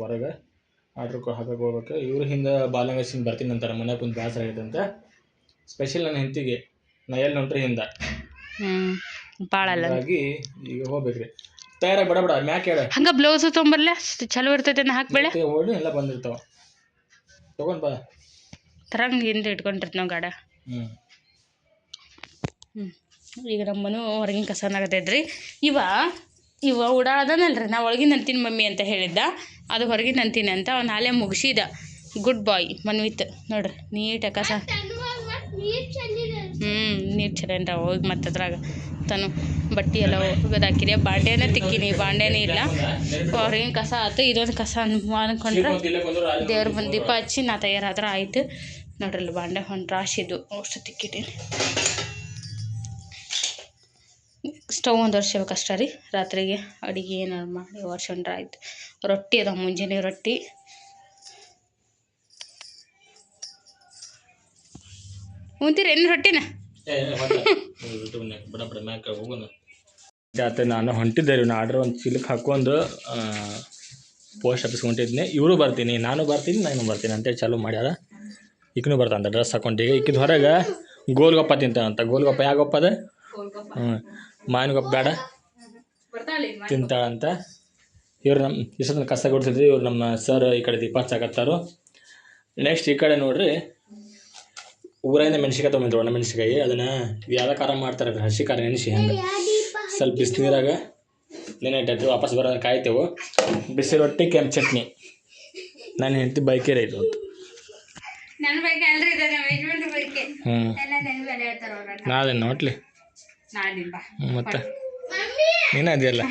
ಹೊರಗೆ ಆರ್ಡ್ರ್ ಹಾಕಕ್ಕೆ ಹೋಗ್ಬೇಕು. ಇವ್ರ ಹಿಂದೆ ಬಾಲಂಗೇಶನ್ ಬರ್ತೀನಿ ಅಂತಾರೆ. ಮನೆ ಕುಂತು ಬೇಸರ ಆಗೈತೆ ಅಂತ. ಸ್ಪೆಷಲ್ ನನ್ನ ಹೆಂಡತಿಗೆ ನಾ ಎಲ್ಲಿ ನೋಡ್ರಿ ಹಿಂದೆ ಭಾಳ ಅಲ್ಲ ಹಾಗಾಗಿ ಈಗ ಹೋಗ್ಬೇಕ್ರಿ. ತಯಾರಾಗಿ ಬಡ ಮ್ಯಾಕ್ ಹೇಳ ಹಂಗೆ ಬ್ಲೌಸು ತೊಗೊಂಬರ್ಲ ಚಲೋ ಇರ್ತೈತೆ ಹಾಕ್ಬೇಡ. ಓಡಿ ಎಲ್ಲ ಬಂದಿರ್ತಾವ ತೊಗೊಂಡು ಬಾ. ತರಂಗೆ ಹಿಂದೆ ಇಟ್ಕೊಂಡಿರ್ತ ನಾವು ಗಾಡ. ಈಗ ನಮ್ಮನು ಹೊರಗಿನ ಕಸನಾಗತೈತ್ರಿ. ಇವ ಓಡಾಡದನಲ್ರಿ, ನಾ ಒಳಗಿನ ಅಂತೀನಿ ಮಮ್ಮಿ ಅಂತ ಹೇಳಿದ್ದ, ಅದು ಹೊರಗಿನ ಅಂತೀನಿ ಅಂತ. ಅವ್ನು ನಾಳೆ ಮುಗಿಸಿದ. ಗುಡ್ ಬಾಯ್ ಮನ್ವಿತ್ ನೋಡ್ರಿ, ನೀಟಾಗಿ ಕಸ ನೀರು ಚರಂದ್ರ ಹೋಗಿ ಮತ್ತೆ ಅದ್ರಾಗ ತನು ಬಟ್ಟೆ ಎಲ್ಲ ಒಗದು ಹಾಕಿರಿ. ಬಾಂಡೆನ ತಿಕ್ಕಿನಿ, ಬಾಂಡೆನೇ ಇಲ್ಲ. ಹೊರಗಿನ ಕಸ ಆಯ್ತು. ಇದೊಂದು ಕಸ ಅನ್ಕೊಂಡ್ರೆ ದೇವ್ರ ಬಂದು ದೀಪ ಹಚ್ಚಿ ನಾ ತಯಾರಾದ್ರೆ ಆಯ್ತು. ನೋಡ್ರಲ್ಲ ಬಾಂಡೆ ಒಂದು ರಾಶಿದು ಅಷ್ಟು ತಿಕ್ಕಿಟ್ಟೀನಿ. ಸ್ಟವ್ ಒಂದು ವರ್ಷಬೇಕು ಅಷ್ಟೇ ರೀ. ರಾತ್ರಿಗೆ ಅಡುಗೆ ಏನಾರು ಮಾಡಿ ವರ್ಷಂಡ್ರೆ ಆಯ್ತು. ರೊಟ್ಟಿ ಅದಾವ, ಮುಂಜಾನೆ ರೊಟ್ಟಿ. ಉಂತೀರೇನು ರೊಟ್ಟಿನ? ಜಾತ್ರೆ ನಾನು ಹೊಂಟಿದ್ದೆ ರೀ. ಆರ್ಡ್ರ್ ಒಂದು ಚೀಲಕ್ಕೆ ಹಾಕ್ಕೊಂಡು ಪೋಸ್ಟ್ ಆಫೀಸ್ಗೆ ಹೊಂಟಿದ್ನಿ. ಇವರು ಬರ್ತೀನಿ, ನಾನು ಬರ್ತೀನಿ ಅಂತೇಳಿ ಚಾಲೂ ಮಾಡ್ಯಾರ. ಈಕನೂ ಬರ್ತಾನಂತ ಡ್ರೆಸ್ ಹಾಕೊಂಡು. ಈಕಿದ ಹೊರಗೆ ಗೋಲ್ಗಪ್ಪ ತಿಂತಾನಂತ. ಗೋಲ್ಗಪ್ಪ ಯಾವ ಗಪ್ಪ ಅದ? ಮಾವಿನ ಗಪ್ಪ ಬೇಡ ತಿಂತಾಳಂತ. ಇವ್ರು ನಮ್ಮ ಇಷ್ಟೊಂದು ಕಸ ಕೊಡ್ತಿದ್ರಿ. ಇವ್ರು ನಮ್ಮ ಸರ್ ಈ ಕಡೆ ದೀಪ ಹಚ್ಚಾಕತ್ತಾರು. ನೆಕ್ಸ್ಟ್ ಈ ಕಡೆ ನೋಡ್ರಿ, ಊರಾಗಿಂದ ಮೆಣಸಿಕಾಯಿ ತೊಗೊಂಡ್ರು, ಒಣ ಮೆಣಸಿಕಾಯಿ. ಅದನ್ನು ಯಾವ್ದು ಖಾರ ಮಾಡ್ತಾರೆ, ಹಸಿ ಖಾರ ನೆನೆಸಿ ಹಂಗೆ ಸ್ವಲ್ಪ ಬಿಸಿನೀರಾಗ ನೆನೆಟ್ಟೈತಿ. ವಾಪಸ್ ಬರೋದನ್ನ ಕಾಯ್ತೇವೆ. ಬಿಸಿ ರೊಟ್ಟಿ ಕೆಂಪು ಚಟ್ನಿ. ನಾನು ಹೆಂಡತಿ ಬೈಕೇ ಇದು ಅಂತ. ನಾದೇನು ನೋಟ್ಲಿ ಮತ್ತೆ ನೀನು ಅದೆಯಲ್ಲ.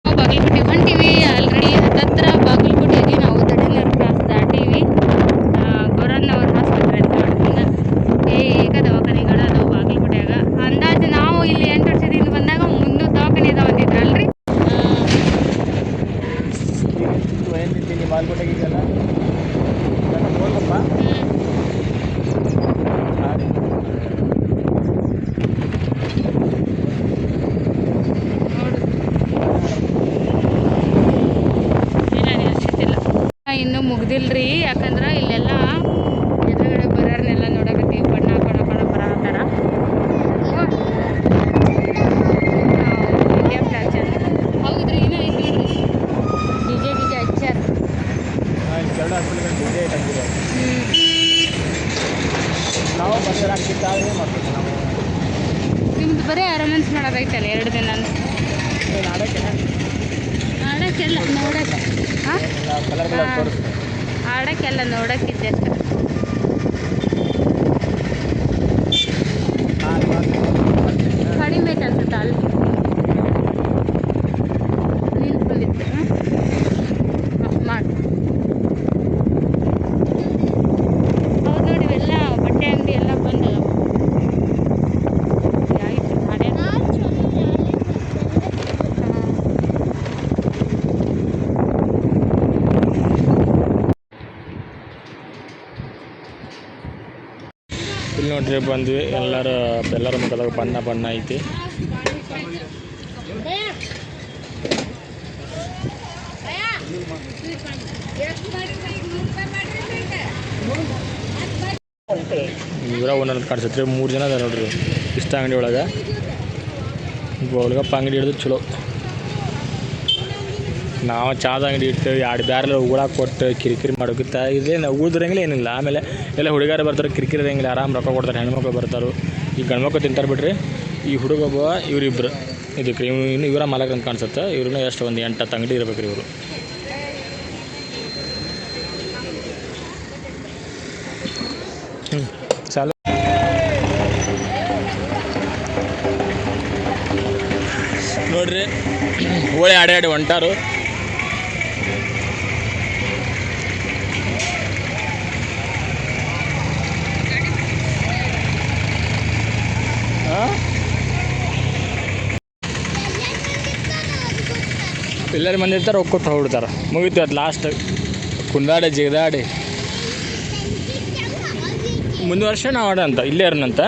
ಬಾಗಲಕೋಟೆ ಹೊಂಟಿವಿ ಆಲ್ರೆಡಿ. ಹತ್ತತ್ರ ಬಾಗಲಕೋಟೆಗೆ ನಾವು ತಡೆನೂರು ಕ್ರಾಸ್ ದಾಟೀವಿ. ಗೌರನ್ನವ್ರ ಆಸ್ಪತ್ರೆ ಅಂತ ಈಗ ದವಾಖಾನೆಗಳು ಅದಾವೆ ಬಾಗಲಕೋಟೆಯಾಗ. ಅಂದಾಜು ನಾವು ಇಲ್ಲಿ 8 ವರ್ಷದಿಂದ ಬಂದಾಗ 300 ದವಾಖಾನೆ ಅದಾವ ಅಂದಿದ್ರಲ್ರಿ. ಬಾಗಲಕೋಟೆಗಿದೆಯಲ್ಲ ಇನ್ನೂ ಮುಗ್ದಿಲ್ರಿ. ಯಾಕಂದ್ರೆ ಇಲ್ಲೆಲ್ಲ ಎದುರುಗಡೆ ಬರೋರ್ನೆಲ್ಲ ನೋಡಕತ್ತೀವಿ. ಬಣ್ಣ ಹಾಕೊಂಡು ಬರತ್ತಾರ. ಹೌದ್ರಿ, ಇನ್ನೂ ಐತಿ ನೋಡ್ರಿ. ಡಿಜೆ ಹಚ್ಚಾರ. ನಿಮ್ದು ಬರೀ ಅರಮನ್ಸ್ ಮಾಡೋದೈತಲ್ಲ 2 ದಿನ. ಆಡೋಕ್ಕೆಲ್ಲ ನೋಡಕ್ಕೆ ಆಡೋಕ್ಕೆಲ್ಲ ನೋಡೋಕ್ಕಿದ್ದೆ ಅಷ್ಟೆ. ಕಡಿಮೆ ಐತೆ ಅನ್ಸುತ್ತೆ ಅಲ್ಲಿ. ನೀನು ಫುಲ್ ಇತ್ತು ಅಷ್ಟು ಮಾಡಿ. ಹೌದು ನೋಡಿ, ಇವೆಲ್ಲ ಬಟ್ಟೆ ಅಂಗಡಿ ಎಲ್ಲ ಬಂದದ. ಇಲ್ಲಿ ನೋಡ್ರಿ ಬಂದ್ವಿ. ಎಲ್ಲರ ಮುಖದಾಗ ಬಣ್ಣ ಐತಿ. ಇವರ ಒಂದೊಂದು ಕಾಣಿಸುತ್ತೆ. 3 ಜನ ಅದ ನೋಡ್ರಿ ಇಷ್ಟ ಅಂಗಡಿ ಒಳಗೆ. ಗೋಲ್ಗಪ್ಪ ಅಂಗಡಿ ಹಿಡಿದು ಚಲೋ. ನಾವು ಚಾದ ಅಂಗಡಿ ಇಟ್ಟು 2 ಬ್ಯಾರೆಲ್ಲ ಉಗುಳಾಕೆ ಕೊಟ್ಟು ಕಿರಿಕಿರಿ ಮಾಡೋಕ್ಕಿಂತ ಇದೇನು ಉಳಿದ್ರಂಗಿಲ್ಲ ಏನಿಲ್ಲ. ಆಮೇಲೆ ಎಲ್ಲ ಹುಡುಗಾರು ಬರ್ತಾರೆ, ಕಿರಿಕಿರಿ ಇರಂಗಿಲ್ಲ. ಆರಾಮ್ ರೊಕ್ಕ ಕೊಡ್ತಾರೆ. ಹೆಣ್ಮಕ್ಳು ಬರ್ತಾರೆ, ಈ ಗಂಡ್ಮಕ್ಳು ತಿಂತಾರೆ ಬಿಡ್ರಿ. ಈ ಹುಡುಗೊಬ್ಬ ಇವರಿಬ್ಬರು ಇದಕ್ಕೆ ಇನ್ನು ಇವರ ಮಾಲಕ್ ಅಂತ ಕಾಣಿಸುತ್ತೆ. ಇವ್ರನ್ನ ಎಷ್ಟು ಒಂದು 8-10 ಅಂಗಡಿ ಇರ್ಬೇಕು ರೀ ಇವರು. ಚಾಲು ನೋಡ್ರಿ ಗೋಳಿ ಆಡಿ ಆಡಿ ಹೊಂಟಾರು. ಎಲ್ಲರ ಮಂದಿ ಇರ್ತಾರೆ, ಒಕ್ಕೊಟ್ಟು ಹೋಗ್ಬಿಡ್ತಾರೆ. ಮುಗಿತು ಅದು ಲಾಸ್ಟ್ ಕುಂದಾಡಿ ಜಿಗದಾಡಿ. ಮುಂದಿನ ವರ್ಷ ನಾವು ಆಡೋಂತ ಇಲ್ಲೇ ಇರೋಣಂತ.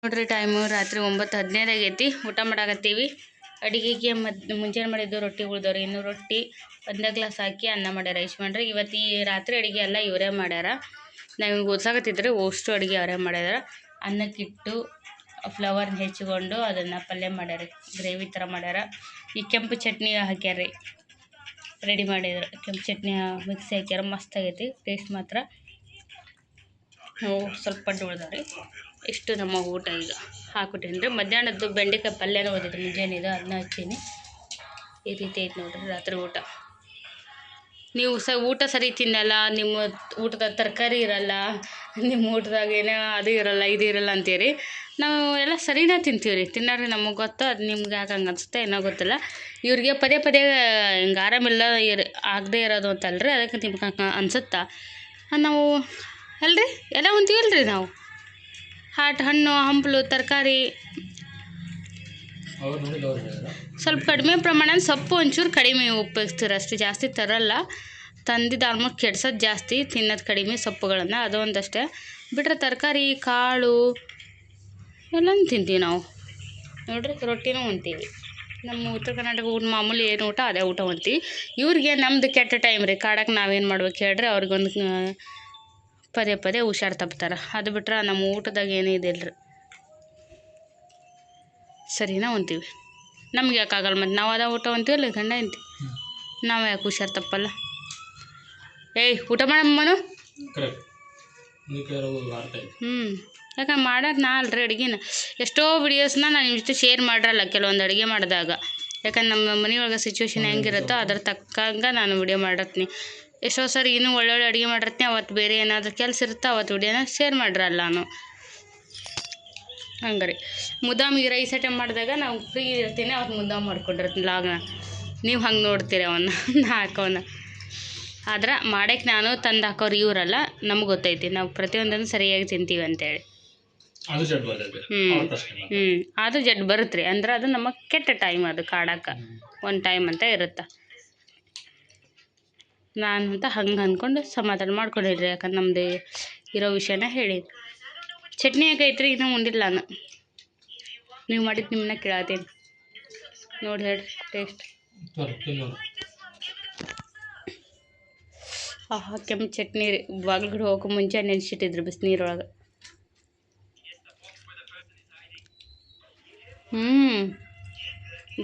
ನೋಡ್ರಿ ಟೈಮು ರಾತ್ರಿ 9:15 ಆಗೈತಿ. ಊಟ ಮಾಡಾಕತ್ತೀವಿ. ಅಡುಗೆಗೆ ಮುಂಜಾನೆ ಮಾಡಿದ್ದು ರೊಟ್ಟಿ ಉಳ್ದವ್ರಿ. ಇನ್ನು ರೊಟ್ಟಿ ಒಂದೇ ಗ್ಲಾಸ್ ಹಾಕಿ ಅನ್ನ ಮಾಡ್ಯಾರ ಯಶ್ಮಣ್ರಿ. ಇವತ್ತು ಈ ರಾತ್ರಿ ಅಡುಗೆ ಎಲ್ಲ ಇವರೇ ಮಾಡ್ಯಾರ. ನಾವು ಓದ್ಸಾಕತ್ತಿದ್ರೆ ಅಷ್ಟು ಅಡುಗೆ ಅವರೇ ಮಾಡ್ಯಾರ. ಅನ್ನಕ್ಕಿಟ್ಟು ಫ್ಲವರ್ನ ಹೆಚ್ಚಿಕೊಂಡು ಅದನ್ನು ಪಲ್ಯ ಮಾಡ್ಯಾರ, ಗ್ರೇವಿ ಥರ ಮಾಡ್ಯಾರ. ಈ ಕೆಂಪು ಚಟ್ನಿ ಹಾಕ್ಯಾರ, ರೆಡಿ ಮಾಡಿದ್ರು. ಕೆಂಪು ಚಟ್ನಿ ಮಿಕ್ಸಿ ಹಾಕ್ಯಾರ, ಮಸ್ತ್ ಆಗೈತಿ ಟೇಸ್ಟ್ ಮಾತ್ರ. ನಾವು ಸ್ವಲ್ಪ ಉಳ್ದವ್ರಿ. ಇಷ್ಟು ನಮ್ಮ ಊಟ ಈಗ ಹಾಕ್ಬಿಟ್ಟೇನಿ ರೀ. ಮಧ್ಯಾಹ್ನದ್ದು ಬೆಂಡೆಕಾಯಿ ಪಲ್ಯನೂ ಓದಿತ್ತು ಮುಂಜಾನೆ, ಇದು ಅದನ್ನ ಹಚ್ಚೀನಿ. ಈ ರೀತಿ ಐತೆ ನೋಡ್ರಿ ರಾತ್ರಿ ಊಟ. ನೀವು ಊಟ ಸರಿ ತಿನ್ನಲ್ಲ, ನಿಮ್ಮ ಊಟದ ತರಕಾರಿ ಇರಲ್ಲ, ನಿಮ್ಮ ಊಟದಾಗ ಏನೋ ಅದು ಇರಲ್ಲ ಇದು ಇರಲ್ಲ ಅಂತೀರಿ. ನಾವು ಎಲ್ಲ ಸರಿನೇ ತಿಂತೀವಿ ರೀ, ತಿನ್ನೋರಿ ನಮಗೆ ಗೊತ್ತು. ಅದು ನಿಮ್ಗೆ ಯಾಕೆ ಹಂಗೆ ಅನಿಸುತ್ತೆ ಏನೋ ಗೊತ್ತಿಲ್ಲ. ಇವ್ರಿಗೆ ಪದೇ ಪದೇ ಹಿಂಗೆ ಆರಾಮಿಲ್ಲ ಆಗದೆ ಇರೋದು ಅಂತಲ್ರಿ, ಅದಕ್ಕೆ ನಿಮ್ಗೆ ಹಂಗೆ ಅನ್ಸುತ್ತಾ. ನಾವು ಅಲ್ರಿ ಎಲ್ಲ ಉಣ್ತೀವಲ್ರಿ ನಾವು. ಹಣ್ಣು ಹಂಪಲು ತರಕಾರಿ ಸ್ವಲ್ಪ ಕಡಿಮೆ ಪ್ರಮಾಣ, ಸೊಪ್ಪು ಒಂಚೂರು ಕಡಿಮೆ ಉಪಯೋಗಿಸ್ತೀರ ಅಷ್ಟೇ, ಜಾಸ್ತಿ ತರಲ್ಲ. ತಂದಿದ್ದು ಆಲ್ಮೋಸ್ಟ್ ಕೆಡ್ಸೋದು ಜಾಸ್ತಿ, ತಿನ್ನೋದು ಕಡಿಮೆ ಸೊಪ್ಪುಗಳನ್ನು, ಅದು ಒಂದಷ್ಟೇ. ಬಿಟ್ಟರೆ ತರಕಾರಿ ಕಾಳು ಎಲ್ಲನೂ ತಿಂತೀವಿ ನಾವು. ನೋಡ್ರಿ ರೊಟ್ಟಿನೂ ಉಣ್ತೀವಿ. ನಮ್ಮ ಉತ್ತರ ಕರ್ನಾಟಕ ಊಟ ಮಾಮೂಲಿ ಏನು ಊಟ ಅದೇ ಊಟ ಉಣ್ತೀವಿ. ಇವ್ರಿಗೆ ನಮ್ಮದು ಕೆಟ್ಟ ಟೈಮ್ ರೀ. ಕಾಡಕ್ಕೆ ನಾವೇನು ಮಾಡ್ಬೇಕು ಹೇಳ್ರಿ, ಅವ್ರಿಗೊಂದು ಪದೇ ಪದೇ ಹುಷಾರು ತಪ್ತಾರೆ. ಅದು ಬಿಟ್ರೆ ನಮ್ಮ ಊಟದಾಗ ಏನೂ ಇದಿಲ್ಲ ರೀ, ಸರಿನಾ ಉಣ್ತೀವಿ. ನಮ್ಗೆ ಯಾಕಾಗಲ್ಲ ಮತ್ತು ನಾವು ಅದ ಊಟ ಉಣ್ತೀವಲ್ಲ ಗಂಡ ಅಂತೀವಿ, ನಾವು ಯಾಕೆ ಹುಷಾರು ತಪ್ಪಲ್ಲ. ಏಯ್ ಊಟ ಮಾಡಮ್ಮನು. ಯಾಕಂದ್ರೆ ಮಾಡೋದು ನಾ ಅಲ್ರಿ ಅಡುಗೆನ. ಎಷ್ಟೋ ವಿಡಿಯೋಸ್ನ ನಾನು ನಿಮ್ಮ ಜೊತೆ ಶೇರ್ ಮಾಡಿರಲ್ಲ ಕೆಲವೊಂದು ಅಡುಗೆ ಮಾಡಿದಾಗ. ಯಾಕಂದ್ರೆ ನಮ್ಮ ಮನೆಯೊಳಗೆ ಸಿಚುವೇಶನ್ ಹೆಂಗಿರುತ್ತೋ ಅದ್ರ ತಕ್ಕಂಗೆ ನಾನು ವಿಡಿಯೋ ಮಾಡಿರ್ತೀನಿ. ಎಷ್ಟೋ ಸರಿ ಇನ್ನೂ ಒಳ್ಳೊಳ್ಳೆ ಅಡುಗೆ ಮಾಡಿರ್ತೀನಿ, ಅವತ್ತು ಬೇರೆ ಏನಾದರೂ ಕೆಲಸ ಇರುತ್ತೆ, ಅವತ್ತು ವಿಡಿಯೋನ ಶೇರ್ ಮಾಡಿರಲ್ಲ ನಾನು. ಹಂಗೆ ರೀ. ಮುದ್ದಾಮಿಗೆ ರೈಸ್ ಐಟಮ್ ಮಾಡಿದಾಗ ನಾವು ಫ್ರೀ ಇರ್ತೀನಿ, ಅವತ್ತು ಮುದ್ದಾಮ್ ಮಾಡ್ಕೊಂಡಿರ್ತೀನಿ ಲಾಗ್ನ. ನೀವು ಹಂಗೆ ನೋಡ್ತೀರಿ ಅವನ್ನ ನಾ ಹಾಕೋನ. ಆದ್ರೆ ಮಾಡೋಕ್ಕೆ ನಾನು ತಂದು ಹಾಕೋರು ಇವರಲ್ಲ, ನಮ್ಗೆ ಗೊತ್ತೈತಿ ನಾವು ಪ್ರತಿಯೊಂದನ್ನು ಸರಿಯಾಗಿ ತಿಂತೀವಿ ಅಂತೇಳಿ. ಅದು ಜಡ್ ಬರುತ್ತೆ ರೀ. ಅಂದ್ರೆ ಅದು ನಮ್ಮ ಕೆಟ್ಟ ಟೈಮ್, ಅದು ಕಾಡಕ್ಕೆ ಒಂದು ಟೈಮ್ ಅಂತ ಇರುತ್ತೆ. ನಾನು ಅಂತ ಹಂಗೆ ಅಂದ್ಕೊಂಡು ಸಮಾಧಾನ ಮಾಡ್ಕೊಂಡಿದ್ರಿ. ಯಾಕಂದ್ರೆ ನಮ್ಮದು ಇರೋ ವಿಷಯನ ಹೇಳಿ. ಚಟ್ನಿ ಯಾಕೈತ್ರಿ ಇನ್ನೂ ಉಂಡಿಲ್ಲ ನಾನು. ನೀವು ಮಾಡಿದ್ದು ನಿಮ್ಮನ್ನ ಕೇಳತ್ತೀನಿ ನೋಡಿ, ಹೇಳ್ರಿ ಟೇಸ್ಟ್. ಆಹಾ ಕೆಂಪು ಚಟ್ನಿ ರೀ. ಬಾಗಿಲ್ಗಡೆ ಹೋಗೋ ಮುಂಚೆ ನೆನೆಸಿಟ್ಟಿದ್ರು ಬಿಸಿನೀರೊಳಗೆ.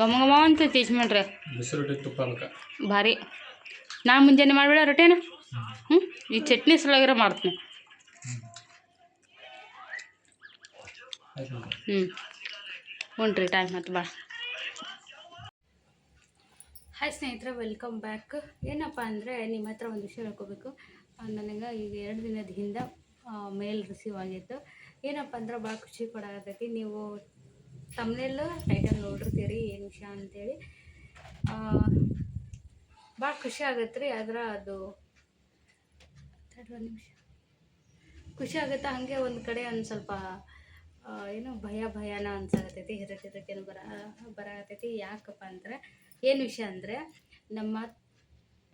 ಘಮ ಘಮ ಅಂತ ಯಜಮಾನ್ರೆ ಭಾರಿ. ನಾ ಮುಂಜಾನೆ ಮಾಡಿಬಿಡ ರೊಟ್ಟಿನ. ಈ ಚಟ್ನಿ ಸಲುವಾಗಿರೋ ಮಾಡ್ತೀನಿ. ಉಣ್ರಿ ಟೈಮ್ ಆಯ್ತು ಬಾ. ಹಾಯ್ ಸ್ನೇಹಿತರೆ, ವೆಲ್ಕಮ್ ಬ್ಯಾಕ್. ಏನಪ್ಪ ಅಂದರೆ ನಿಮ್ಮ ಹತ್ರ ಒಂದು ವಿಷಯ ಹೇಳ್ಕೋಬೇಕು. ನನಗೆ ಈಗ 2 ದಿನದ ಹಿಂದೆ ಮೇಲ್ ರಿಸೀವ್ ಆಗಿತ್ತು. ಏನಪ್ಪ ಅಂದ್ರೆ ಭಾಳ ಖುಷಿ ಕೊಡಾಕತ್ತೈತಿ. ನೀವು ತಮ್ಮನೆಲ್ಲ ಟೈಟಲ್ ನೋಡಿರ್ತೀರಿ ಏನು ವಿಷಯ ಅಂತೇಳಿ. ಭಾಳ ಖುಷಿ ಆಗತ್ತೆ ರೀ. ಆದ್ರೆ ಅದು ಒಂದು ನಿಮಿಷ ಖುಷಿ ಆಗುತ್ತೆ. ಹಾಗೆ ಒಂದು ಕಡೆ ಒಂದು ಸ್ವಲ್ಪ ಏನೋ ಭಯನ ಅನ್ಸಾಕತ್ತೈತಿ, ಹೆದರಿಕೆನೂ ಬರಾಕತ್ತೈತಿ. ಯಾಕಪ್ಪ ಅಂದರೆ ಏನು ವಿಷಯ ಅಂದರೆ, ನಮ್ಮ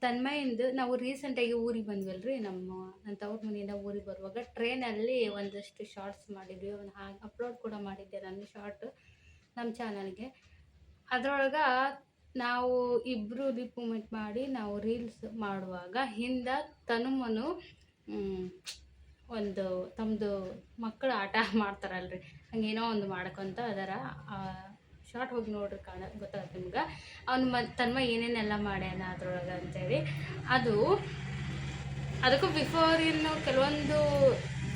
ತನ್ಮಯಿಂದ ನಾವು ರೀಸೆಂಟಾಗಿ ಊರಿಗೆ ಬಂದ್ವಲ್ರಿ. ನನ್ನ ತವ್ರ ಮನೆಯಿಂದ ಊರಿಗೆ ಬರುವಾಗ ಟ್ರೈನಲ್ಲಿ ಒಂದಷ್ಟು ಶಾರ್ಟ್ಸ್ ಮಾಡಿದ್ವಿ. ಒಂದು ಅಪ್ಲೋಡ್ ಕೂಡ ಮಾಡಿದ್ದೆ ನಾನು ಶಾರ್ಟ್ ನಮ್ಮ ಚಾನಲ್ಗೆ. ಅದರೊಳಗೆ ನಾವು ಇಬ್ಬರು ಲಿಪ್ ಮೂಮೆಂಟ್ ಮಾಡಿ ನಾವು ರೀಲ್ಸ್ ಮಾಡುವಾಗ ಹಿಂದೆ ತನುಮನು ಒಂದು ತಮ್ಮದು ಮಕ್ಕಳು ಆಟ ಮಾಡ್ತಾರಲ್ರಿ, ಹಂಗೇನೋ ಒಂದು ಮಾಡ್ಕೊತ ಅದರ ಶಾರ್ಟ್ ಹೋಗಿ ನೋಡ್ರಿ, ಗೊತ್ತಾಗುತ್ತೆ ನಿಮ್ಗೆ. ಅವ್ನು ತನ್ಮ ಏನೇನೆಲ್ಲ ಮಾಡ್ಯಾನ ಅದ್ರೊಳಗೆ ಅಂತೇಳಿ. ಅದಕ್ಕೂ ಬಿಫೋರ್ ಇನ್ನು ಕೆಲವೊಂದು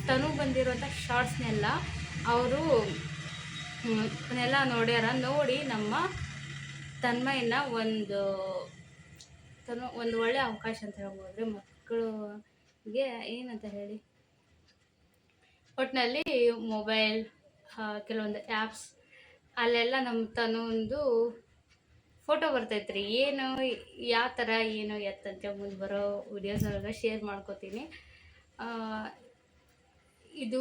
ತನು ಬಂದಿರುವಂಥ ಶಾರ್ಟ್ಸ್ನೆಲ್ಲ ಅವರು ಇವನ್ನೆಲ್ಲ ನೋಡ್ಯಾರ. ನೋಡಿ ನಮ್ಮ ತನ್ಮಯನ್ನ ಒಂದು ಒಳ್ಳೆ ಅವಕಾಶ ಅಂತ ಹೇಳ್ಬೋದ್ರಿ. ಮಕ್ಕಳಿಗೆ ಏನಂತ ಹೇಳಿ, ಒಟ್ಟಿನಲ್ಲಿ ಮೊಬೈಲ್ ಕೆಲವೊಂದು ಆ್ಯಪ್ಸ್ ಅಲ್ಲೆಲ್ಲ ನಮ್ಮ ತನ್ನೊಂದು ಫೋಟೋ ಬರ್ತೈತ್ರಿ. ಏನು ಯಾವ ಥರ ಏನು ಎತ್ತಂತೆ ಮುಂದೆ ಬರೋ ವಿಡಿಯೋಸ್ ಒಳಗೆ ಶೇರ್ ಮಾಡ್ಕೋತೀನಿ. ಆ, ಇದು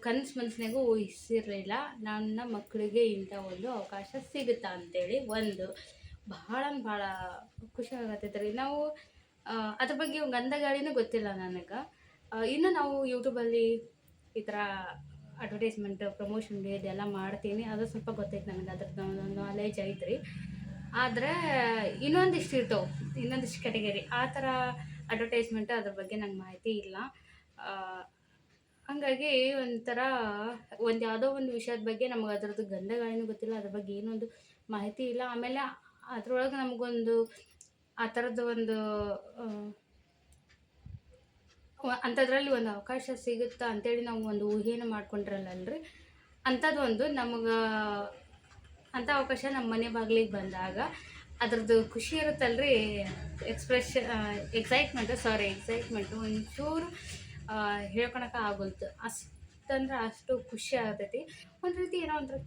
ಕನಸು ಮನಸ್ಸಿನಾಗೂ ಊಹಿಸಿರಲಿಲ್ಲ ನನ್ನ ಮಕ್ಕಳಿಗೆ ಇಂಥ ಒಂದು ಅವಕಾಶ ಸಿಗುತ್ತಾ ಅಂತೇಳಿ. ಒಂದು ಭಾಳ ಖುಷಿ ಆಗತ್ತೈತೆ ರೀ. ನಾವು ಅದ್ರ ಬಗ್ಗೆ ಗಂಧ ಗಾಳಿನೂ ಗೊತ್ತಿಲ್ಲ ನನಗೆ. ಇನ್ನು ನಾವು ಯೂಟ್ಯೂಬಲ್ಲಿ ಈ ಥರ ಅಡ್ವರ್ಟೈಸ್ಮೆಂಟ್ ಪ್ರಮೋಷನ್ ಇದೆಲ್ಲ ಮಾಡ್ತೀನಿ, ಅದು ಸ್ವಲ್ಪ ಗೊತ್ತೈತೆ ನನಗೆ, ಅದ್ರದ್ದು ನಾಲೆಜ್ ಐತ್ರಿ. ಆದರೆ ಇನ್ನೊಂದಿಷ್ಟು ಇರ್ತವೆ, ಇನ್ನೊಂದಿಷ್ಟು ಕ್ಯಾಟಗರಿ ಆ ಥರ ಅಡ್ವರ್ಟೈಸ್ಮೆಂಟ್ ಅದ್ರ ಬಗ್ಗೆ ನಂಗೆ ಮಾಹಿತಿ ಇಲ್ಲ. ಹಾಗಾಗಿ ಒಂಥರ ಯಾವುದೋ ಒಂದು ವಿಷಯದ ಬಗ್ಗೆ ನಮಗೆ ಅದ್ರದ್ದು ಗಂಧಗಾಳಿನೂ ಗೊತ್ತಿಲ್ಲ, ಅದ್ರ ಬಗ್ಗೆ ಏನೊಂದು ಮಾಹಿತಿ ಇಲ್ಲ. ಆಮೇಲೆ ಅದ್ರೊಳಗೆ ನಮಗೊಂದು ಆ ಥರದ್ದು ಒಂದು ಅಂಥದ್ರಲ್ಲಿ ಒಂದು ಅವಕಾಶ ಸಿಗುತ್ತಾ ಅಂತೇಳಿ ನಾವು ಒಂದು ಊಹೆನ ಮಾಡ್ಕೊಂಡ್ರಲ್ಲಲ್ರಿ, ಅಂಥದ್ದು ಒಂದು ನಮಗೆ ಅಂಥ ಅವಕಾಶ ನಮ್ಮ ಮನೆ ಬಾಗಿಲಿಗೆ ಬಂದಾಗ ಅದ್ರದ್ದು ಖುಷಿ ಇರುತ್ತಲ್ರಿ, ಎಕ್ಸೈಟ್ಮೆಂಟು ಒಂಚೂರು ಹೇಳ್ಕೊಳಕ್ಕೆ ಆಗೋಲ್ತು. ಅಷ್ಟಂದ್ರೆ ಅಷ್ಟು ಖುಷಿ ಆಗತೈತಿ. ಒಂದು ರೀತಿ ಏನೋ ಒಂಥರ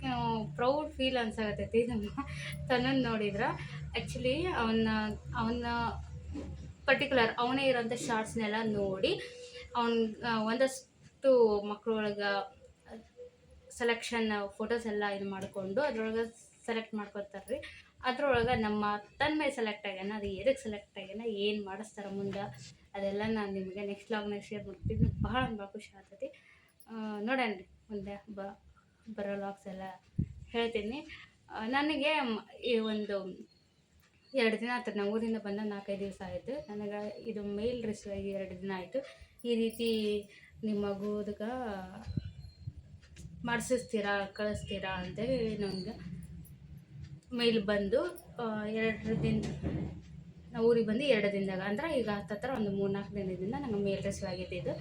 ಪ್ರೌಡ್ ಫೀಲ್ ಅನ್ಸಾಗತ್ತೈತಿ ನಮ್ಮ ತನ್ನನ್ನು ನೋಡಿದ್ರೆ. ಆ್ಯಕ್ಚುಲಿ ಅವನ ಪರ್ಟಿಕ್ಯುಲರ್ ಅವನೇ ಇರೋಂಥ ಶಾರ್ಟ್ಸ್ನೆಲ್ಲ ನೋಡಿ ಒಂದಷ್ಟು ಮಕ್ಕಳೊಳಗೆ ಸೆಲೆಕ್ಷನ್ ಫೋಟೋಸ್ ಎಲ್ಲ ಇದು ಮಾಡಿಕೊಂಡು ಅದ್ರೊಳಗೆ ಸೆಲೆಕ್ಟ್ ಮಾಡ್ಕೊತಾರೆ ರೀ. ಅದ್ರೊಳಗೆ ನಮ್ಮ ತನ್ಮಯ ಸೆಲೆಕ್ಟ್ ಆಗ್ಯಾನ. ಅದು ಎದಕ್ಕೆ ಸೆಲೆಕ್ಟ್ ಆಗ್ಯಾನ, ಏನು ಮಾಡಿಸ್ತಾರೆ ಮುಂದೆ, ಅದೆಲ್ಲ ನಾನು ನಿಮಗೆ ನೆಕ್ಸ್ಟ್ ವ್ಲಾಗ್ನಾಗ ಶೇರ್ ಮಾಡ್ತೀನಿ. ಭಾಳ ಖುಷಿ ಆಗ್ತೈತಿ. ನೋಡೋಣ ರೀ ಮುಂದೆ ಬರೋ ವ್ಲಾಗ್ಸ್ ಎಲ್ಲ ಹೇಳ್ತೀನಿ. ನನಗೆ ಈ ಒಂದು 2 ದಿನ ಆಯ್ತು, ನಾವು ಊರಿಂದ ಬಂದ 4-5 ದಿವಸ ಆಯಿತು. ನನಗೆ ಇದು ಮೇಲ್ ರಿಸೀವ್ ಆಗಿ 2 ದಿನ ಆಯಿತು. ಈ ರೀತಿ ನಿಮ್ಮ ಮಗುದಕ್ಕೆ ಮಾಡಿಸ್ತೀರಾ ಕಳಿಸ್ತೀರಾ ಅಂತೇಳಿ ನಮ್ಗೆ ಮೇಲ್ ಬಂದು 2 ದಿನ, ನಾವು ಊರಿಗೆ ಬಂದು 2 ದಿನದಾಗ, ಅಂದ್ರೆ ಈಗ ಹತ್ತತ್ರ ಒಂದು 3-4 ದಿನದಿಂದ ನಂಗೆ ಮೇಲ್ ರಿಸೀವ್ ಆಗಿದ್ದು.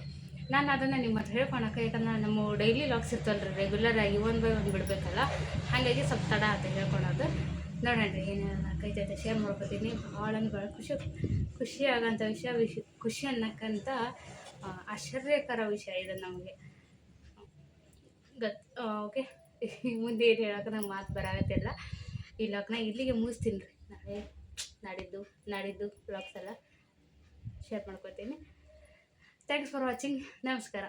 ನಾನು ಅದನ್ನು ನಿಮ್ಮ ಹತ್ರ ಹೇಳ್ಕೊಳಕ್ಕೆ, ಯಾಕಂದ್ರೆ ನಮ್ಮ ಡೈಲಿ ಲಾಗ್ಸ್ ಇರ್ತವಲ್ಲ ರೀ, ರೆಗ್ಯುಲರಾಗಿ 1 by 1 ಬಿಡಬೇಕಲ್ಲ, ಹಾಗಾಗಿ ಸ್ವಲ್ಪ ತಡ ಆಯ್ತು ಹೇಳ್ಕೊಳೋದು. ನೋಡೋಣ ರೀ ಏನೇನು ಆಕೈತೆ ಶೇರ್ ಮಾಡ್ಕೊತೀನಿ. ಭಾಳ ಖುಷಿ ಆಗೋಂಥ ಖುಷಿ ಅನ್ನಕ್ಕಂಥ ಆಶ್ಚರ್ಯಕರ ವಿಷಯ ಇದು ನಮಗೆ ಓಕೆ. ಮುಂದೆ ಏನು ಹೇಳೋಕೆ ನಂಗೆ ಮಾತು ಬರಾಗತ್ತಿಲ್ಲ. ಈ ಲಾಗ್ನ ಇಲ್ಲಿಗೆ ಮುಗಿಸ್ತೀನಿ ರೀ. ನಾಡಿದ್ದು ವ್ಲಾಗ್ಸ್ ಎಲ್ಲ ಶೇರ್ ಮಾಡ್ಕೊತೀನಿ. Thanks for watching. ನಮಸ್ಕಾರ.